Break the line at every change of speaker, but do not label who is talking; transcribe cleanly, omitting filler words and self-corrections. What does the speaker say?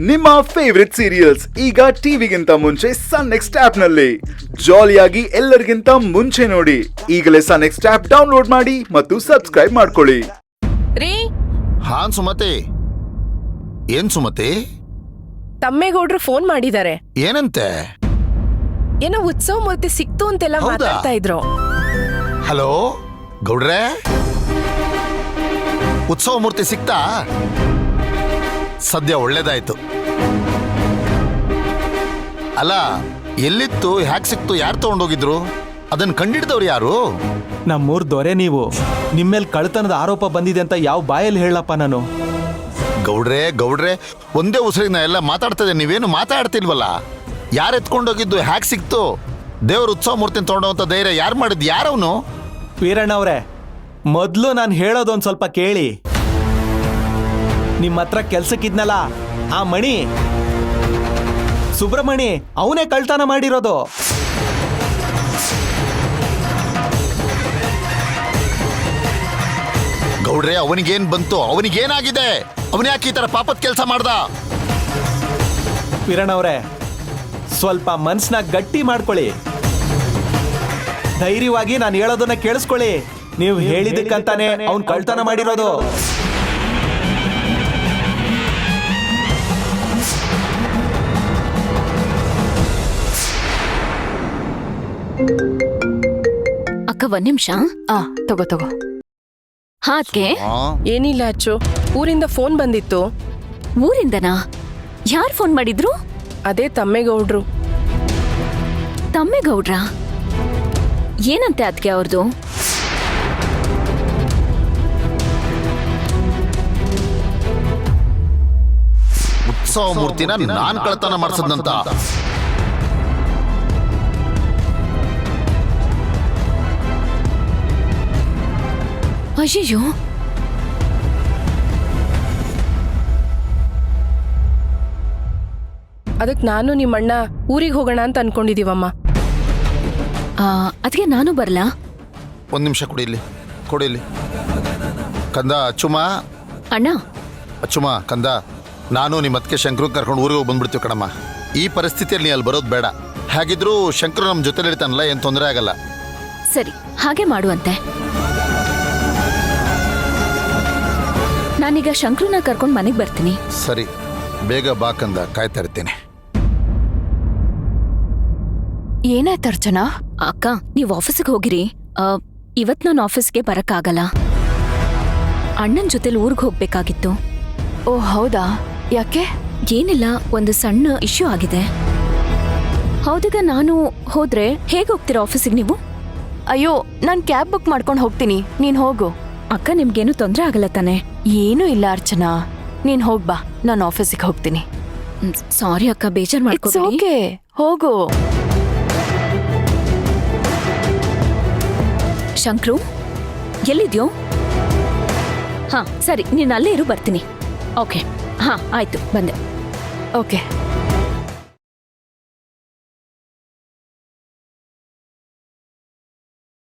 ನಿಮ್ಮ favourite serials ಈಗ ಟಿವಿಗಿಂತ ಮುಂಚೆ ಸನ್ ನೆಕ್ಸ್ಟ್ ಆಪ್ ನಲ್ಲಿ ಜಾಲಿಯಾಗಿ ಎಲ್ಲರಿಗಿಂತ ಮುಂಚೆ ನೋಡಿ. ಈಗಲೇ ಸನ್ ನೆಕ್ಸ್ಟ್ ಆಪ್ ಡೌನ್ಲೋಡ್ ಮಾಡಿ ಮತ್ತು ಸಬ್ಸ್ಕ್ರೈಬ್ ಮಾಡ್ಕೊಳ್ಳಿ.
ರೀ
ಹಾನ್ ಸುಮತಿ. ಏನ್ ಸುಮತಿ?
ತಮ್ಮೇಗೌಡ್ರು ಫೋನ್ ಮಾಡಿದ್ದಾರೆ.
ಏನಂತೆ?
ಏನೋ ಉತ್ಸವ ಮೂರ್ತಿ ಸಿಕ್ತು ಅಂತೆಲ್ಲ ಮಾತಾಡ್ತಾ ಇದ್ರು.
ಹಲೋ ಗೌಡ್ರೆ, ಉತ್ಸವ ಮೂರ್ತಿ ಸಿಕ್ತಾ? ಸದ್ಯ ಒಳ್ಳೇದಾಯ್ತು. ಅಲ್ಲ, ಎಲ್ಲಿತ್ತು, ಹ್ಯಾಕ್ ಸಿಕ್ತು, ಯಾರು ತಗೊಂಡೋಗಿದ್ರು? ಅದನ್ನ ಕಂಡಿಡ್ದವ್ರು ಯಾರು?
ನಮ್ಮೂರ್ ದೊರೆ ನೀವು. ನಿಮ್ಮೇಲ್ ಕಳ್ತನದ ಆರೋಪ ಬಂದಿದೆ ಅಂತ ಯಾವ ಬಾಯಲ್ಲಿ ಹೇಳಪ್ಪ ನಾನು?
ಗೌಡ್ರೆ ಗೌಡ್ರೆ, ಒಂದೇ ಉಸಿರಿನ ಎಲ್ಲ ಮಾತಾಡ್ತದೆ, ನೀವೇನು ಮಾತಾಡ್ತಿಲ್ವಲ್ಲ? ಯಾರು ಎತ್ಕೊಂಡೋಗಿದ್ದು, ಹ್ಯಾಕ್ ಸಿಕ್ತು? ದೇವ್ರ ಉತ್ಸವ ಮೂರ್ತಿನ ತಗೊಂಡೋಂತ ಧೈರ್ಯ ಯಾರು ಮಾಡಿದ್? ಯಾರವನು?
ವೀರಣ್ಣವ್ರೆ, ಮೊದ್ಲು ನಾನು ಹೇಳೋದೊಂದ್ ಸ್ವಲ್ಪ ಕೇಳಿ. ನಿಮ್ಮ ಹತ್ರ ಕೆಲ್ಸಕ್ಕಿದ್ನಲ್ಲ ಆ ಮಣಿ ಸುಬ್ರಮಣಿ, ಅವನೇ ಕಳ್ತನ ಮಾಡಿರೋದು.
ಗೌಡ್ರೆ, ಅವನಿಗೇನ್ ಬಂತು? ಅವನಿಗೇನಾಗಿದೆ? ಅವನ್ಯಾಕೆ ಈ ತರ ಪಾಪದ ಕೆಲಸ ಮಾಡ್ದ?
ವೀರಣ್ಣವ್ರೆ, ಸ್ವಲ್ಪ ಮನ್ಸನ್ನ ಗಟ್ಟಿ ಮಾಡ್ಕೊಳ್ಳಿ. ಧೈರ್ಯವಾಗಿ ನಾನು ಹೇಳೋದನ್ನ ಕೇಳಿಸ್ಕೊಳ್ಳಿ. ನೀವು ಹೇಳಿದಕ್ಕಂತಾನೆ ಅವ್ನ್ ಕಳ್ತನ ಮಾಡಿರೋದು.
ಅಕ್ಕ ಒಂದ್ ನಿಮಿಷ.
ತಗೋ.
ಹಾಗೆ
ಏನಿಲ್ಲ ಅಚ್ಚು, ಊರಿಂದ ಫೋನ್ ಬಂದಿತ್ತು.
ಊರಿಂದನಾ? ಯಾರ್ ಫೋನ್ ಮಾಡಿದ್ರು?
ಅದೇ ತಮ್ಮೇಗೌಡ್ರು.
ತಮ್ಮೇಗೌಡ್ರ? ಏನಂತೆ ಅದ್ಕೆ ಅವ್ರದ್ದು?
ಉತ್ಸವ ಮೂರ್ತಿನ ನಾನ್ ಕಳ್ತನ ಮಾಡಿಸದಂತ.
ಅಯ್ಯೋ,
ಅದಕ್ ನಾನು ನಿಮ್ಮಣ್ಣ ಊರಿಗೆ ಹೋಗೋಣ ಅಂತ ಅನ್ಕೊಂಡಿದೀವಮ್ಮ.
ಅದಕ್ಕೆ ನಾನು ಬರ್ಲಾ?
ಒಂದ್ ನಿಮಿಷ ಕೊಡಿಲಿ. ಕಂದ, ಅಚ್ಚುಮ.
ಅಣ್ಣ.
ಅಚ್ಚುಮ, ಕಂದ, ನಾನು ನಿಮ್ಮ ಅದಕ್ಕೆ ಶಂಕರು ಕರ್ಕೊಂಡು ಊರಿಗೆ ಹೋಗಿ ಬಂದ್ಬಿಡ್ತೀವಿ ಕಣಮ್ಮ. ಈ ಪರಿಸ್ಥಿತಿಯಲ್ಲಿ ನೀ ಅಲ್ಲಿ ಬರೋದು ಬೇಡ. ಹಾಗಿದ್ರು ಶಂಕರು ನಮ್ಮ ಜೊತೆಲಿ ಇರ್ತಾನಲ್ಲ, ಏನು ತೊಂದರೆ ಆಗಲ್ಲ.
ಸರಿ, ಹಾಗೆ ಮಾಡುವಂತೆ. ನಾನೀಗ ಶಂಕರನ್ನ ಕರ್ಕೊಂಡು ಮನೆಗೆ ಬರ್ತೀನಿ.
ಸರಿ, ಬೇಗ ಬಾ ಕಂದ, ಕಾಯ್ತಾ ಇರ್ತೀನಿ.
ಏನಾಯ್ತು ಅರ್ಚನಾ?
ಅಕ್ಕ, ನೀವು ಆಫೀಸಿಗೆ ಹೋಗಿರಿ. ಇವತ್ ನಾನು ಆಫೀಸ್ಗೆ ಬರಕ್ಕಾಗಲ್ಲ. ಅಣ್ಣನ ಜೊತೆಲಿ ಊರಿಗೆ ಹೋಗ್ಬೇಕಾಗಿತ್ತು.
ಓ ಹೌದಾ? ಯಾಕೆ?
ಏನಿಲ್ಲ, ಒಂದು ಸಣ್ಣ ಇಶ್ಯೂ ಆಗಿದೆ. ಹೌದೀಗ ನಾನು ಹೋದ್ರೆ ಹೇಗೆ ಹೋಗ್ತೀರಾ ಆಫೀಸಿಗೆ ನೀವು?
ಅಯ್ಯೋ, ನಾನ್ ಕ್ಯಾಬ್ ಬುಕ್ ಮಾಡ್ಕೊಂಡು ಹೋಗ್ತೀನಿ, ನೀನ್ ಹೋಗು.
ಅಕ್ಕ, ನಿಮ್ಗೇನು ತೊಂದರೆ ಆಗಲ್ಲ ತಾನೆ?
ಏನೂ ಇಲ್ಲ ಅರ್ಚನಾ, ನೀನ್ ಹೋಗ್ಬಾ, ನಾನು ಆಫೀಸಿಗೆ ಹೋಗ್ತೀನಿ.
ಸಾರಿ ಅಕ್ಕ, ಬೇಜಾರ್ ಮಾಡ್ಕೋಬೇಡಿ.
ಓಕೆ, ಹೋಗು.
ಶಂಕ್ರು, ಎಲ್ಲಿದ್ಯೋ? ಹಾ ಸರಿ, ನೀನ್ ಅಲ್ಲೇ ಇರು, ಬರ್ತೀನಿ. ಓಕೆ, ಹಾ ಆಯ್ತು, ಬಂದೆ.
ಓಕೆ.